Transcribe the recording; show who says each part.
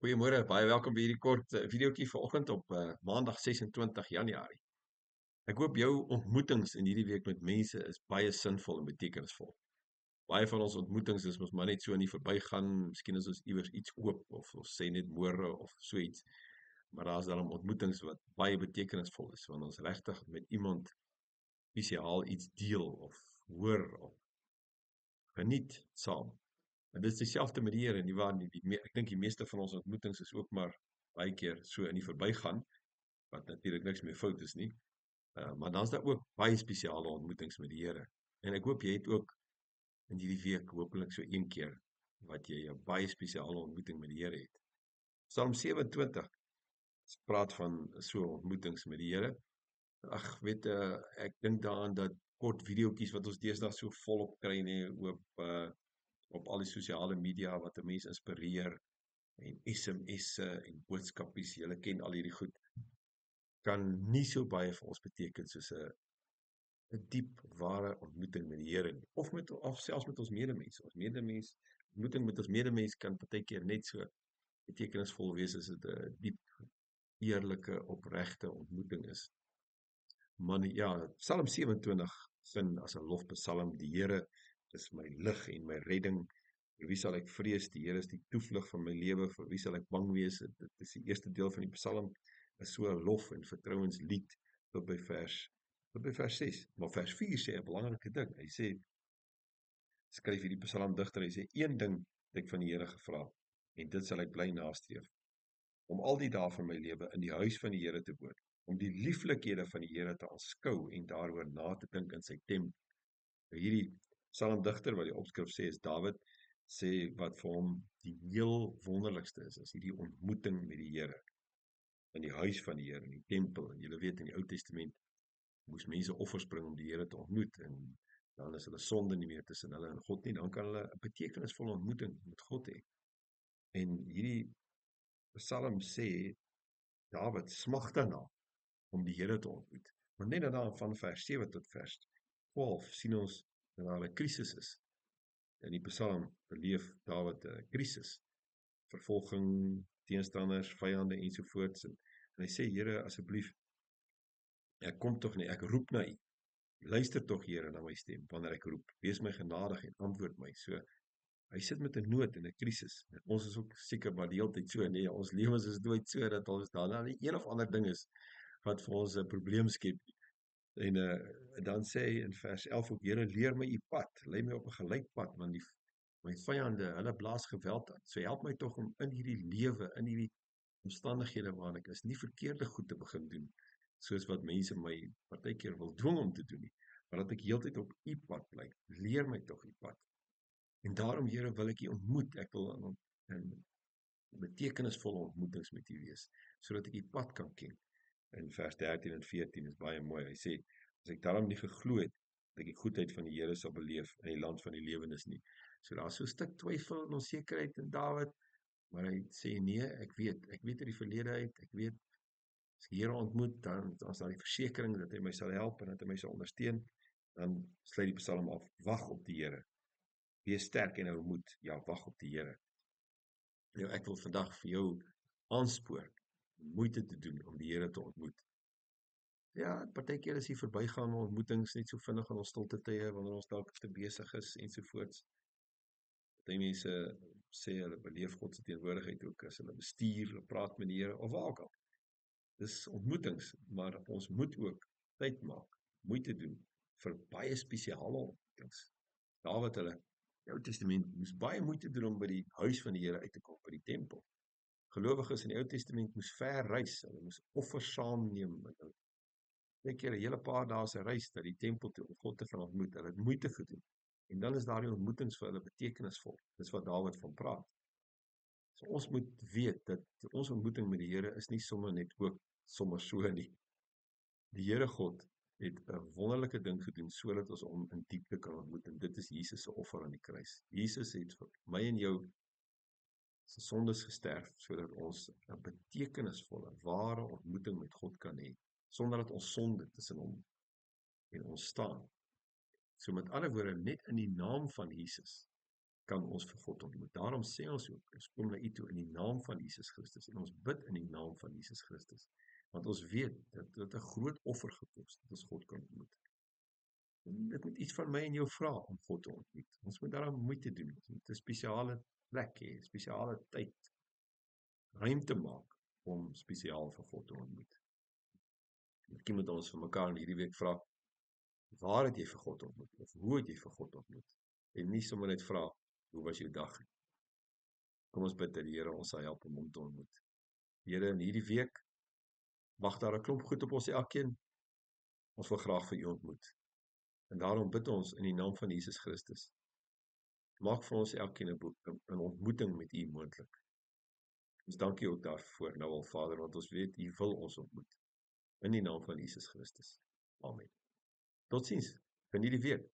Speaker 1: Goeiemôre, baie welkom by hierdie kort videoetjie vanoggend op Maandag 26 Januarie. Ek hoop jou ontmoetings in hierdie week met mense is baie sinvol en betekenisvol. Baie van ons ontmoetings is mos maar net so nie verbygaan, miskien is ons iewers iets oop of ons sê net môre of so iets. Maar daar's dan ontmoetings wat baie betekenisvol is, want ons regtig met iemand spesiaal iets deel of hoor of geniet saam. En dit is dieselfde met die Here, nie waar nie? Ek dink die meeste van ons ontmoetings is ook maar baie keer so in die verbygaan, wat natuurlik niks meer fout is nie. Maar dan is daar ook baie spesiale ontmoetings met die Here. En ek hoop jy het ook in hierdie week hopelik so een keer wat jy 'n baie spesiale ontmoeting met die Here het. Psalm 27 praat van so ontmoetings met die Here. Ag, weet ek dink daaraan dat kort videoetjies wat ons deesdae so volop kry nê op al die sosiale media wat 'n mens inspireer en SMS'e en boodskapies, julle ken al hierdie goed, kan nie so baie vir ons beteken soos 'n diep, ware ontmoeting met die Here nie, of selfs met ons medemens. Ontmoeting met ons medemens kan partykeer net so betekenisvol wees as dit 'n diep, eerlike, opregte ontmoeting is. Maar ja, Psalm 27 sin as 'n lofpsalm, die Here is my lig en my redding. Vir wie sal ek vrees? Die Here is die toevlug van my lewe. Vir wie sal ek bang wees? Dit is die eerste deel van die Psalm, is so 'n lof en vertrouenslied tot by vers 6. Maar vers 4 sê 'n belangrike ding. Hy sê, skryf hierdie psalmdigter, hy sê een ding het ek van die Here gevra en dit sal ek bly nastreef, om al die dae van my lewe in die huis van die Here te woon, om die lieflikhede van die Here te aanskou en daaroor na te dink in sy tempel. Hierdie psalmdigter wat die opskrif sê is Dawid, sê wat vir hom die heel wonderlikste is hierdie ontmoeting met die Here in die huis van die Here, in die tempel. En julle weet in die Ou Testament moes mense offers bring om die Here te ontmoet, en dan is hulle sonde nie meer tussen hulle en God nie, dan kan hulle 'n betekenisvolle ontmoeting met God hê. En hierdie Psalm sê Dawid smag daarna om die Here te ontmoet. Maar net daarna van vers 7 tot vers 12 sien ons dat daar 'n krisis is. In die Psalm beleef Dawid 'n krisis, vervolging, teenstanders, vyande ensovoorts. En hy sê, Here, asseblief, ek kom tog nie, ek roep na U. Luister tog, Here, na my stem wanneer ek roep. Wees my genadig en antwoord my. So, hy sit met 'n nood en 'n krisis. En ons is ook seker maar die hele tyd so, nee, ons lewens is nooit so dat ons daarna nie een of ander ding is wat vir ons 'n probleem skep. En dan sê hy in vers 11 ook, Here, leer my U pad, lei my op 'n gelyk pad, want my vyande, hulle blaas geweld aan. So help my tog om in hierdie lewe, in hierdie omstandighede waarin ek is, nie verkeerde goed te begin doen, soos wat mense my partykeer wil dwing om te doen nie, maar dat ek heeltyd op U pad bly. Leer my tog U pad. En daarom, Here, wil ek U ontmoet. Ek wil in betekenisvolle ontmoetings met U wees, sodat ek U pad kan ken. In vers 13 en 14 is baie mooi. Hy sê, as ek daarom nie geglo het, dat ek die goedheid van die Here sal beleef in die land van die lewendes nie. So daar is so 'n stuk twyfel en onsekerheid in Dawid, maar hy sê nee, ek weet uit die verlede uit, ek weet, as ek die Here ontmoet, dan is daar die versekering dat hy my sal help en dat hy my sal ondersteun. Dan sluit die Psalm af, wag op die Here. Wees sterk en hou moed. Ja, wag op die Here. Nou, ek wil vandag vir jou aanspoor om moeite te doen om die Here te ontmoet. Ja, partykeer is die verbygaande ontmoetings net so vinnig in ons stilte tye wanneer ons dalk te besig is ensovoorts. Party mense sê hulle beleef God se teenwoordigheid ook as hulle bestuur, hulle praat met die Here of waar ook al. Dis ontmoetings, maar ons moet ook tyd maak, moeite doen vir baie spesiale ontmoetings. Dawid hulle in die Ou Testament moes baie moeite doen om by die huis van die Here uit te kom, by die tempel. Gelowiges in die Ou Testament moes ver reis, hulle moes offers saamneem, baie keer 'n hele paar dae se reis na die tempel toe om God te gaan ontmoet. Hulle het moeite gedoen. En dan is daardie ontmoetings vir hulle betekenisvol. Dis wat Dawid van praat. So ons moet weet dat ons ontmoeting met die Here is nie sommer net ook sommer so nie. Die Here God het 'n wonderlike ding gedoen sodat ons hom in diepte kan ontmoet, en dit is Jesus se offer aan die kruis. Jesus het vir my en jou se sondes gesterf sodat ons 'n betekenisvolle, ware ontmoeting met God kan hê, sonder dat ons sonde tussen hom en ons staan. So met ander woorde, net in die naam van Jesus kan ons vir God ontmoet. Daarom sê ons ook, ons kom na U toe in die naam van Jesus Christus, en ons bid in die naam van Jesus Christus, want ons weet, dat dit 'n groot offer gekos, dat ons God kan ontmoet. En dit moet iets van my en jou vra om God te ontmoet. Ons moet daarom moeite doen, ons moet 'n spesiale plek hê, spesiale tyd, ruimte maak, om spesiaal vir God te ontmoet. Miskien moet ons vir mekaar in hierdie week vra, waar het jy vir God ontmoet, of hoe het jy vir God ontmoet, en nie sommer net vra, hoe was jou dag? Kom ons bid dat die Here ons sal help om hom te ontmoet. Here, in hierdie week, wag daar 'n klomp goed op ons elkeen, ons wil graag vir U ontmoet. En daarom bid ons in die naam van Jesus Christus, maak vir ons elkeen 'n ontmoeting met U moontlik. Ons dank U ook daarvoor nou al, Vader, want ons weet U wil ons ontmoet. In die naam van Jesus Christus. Amen. Totsiens, geniet die week.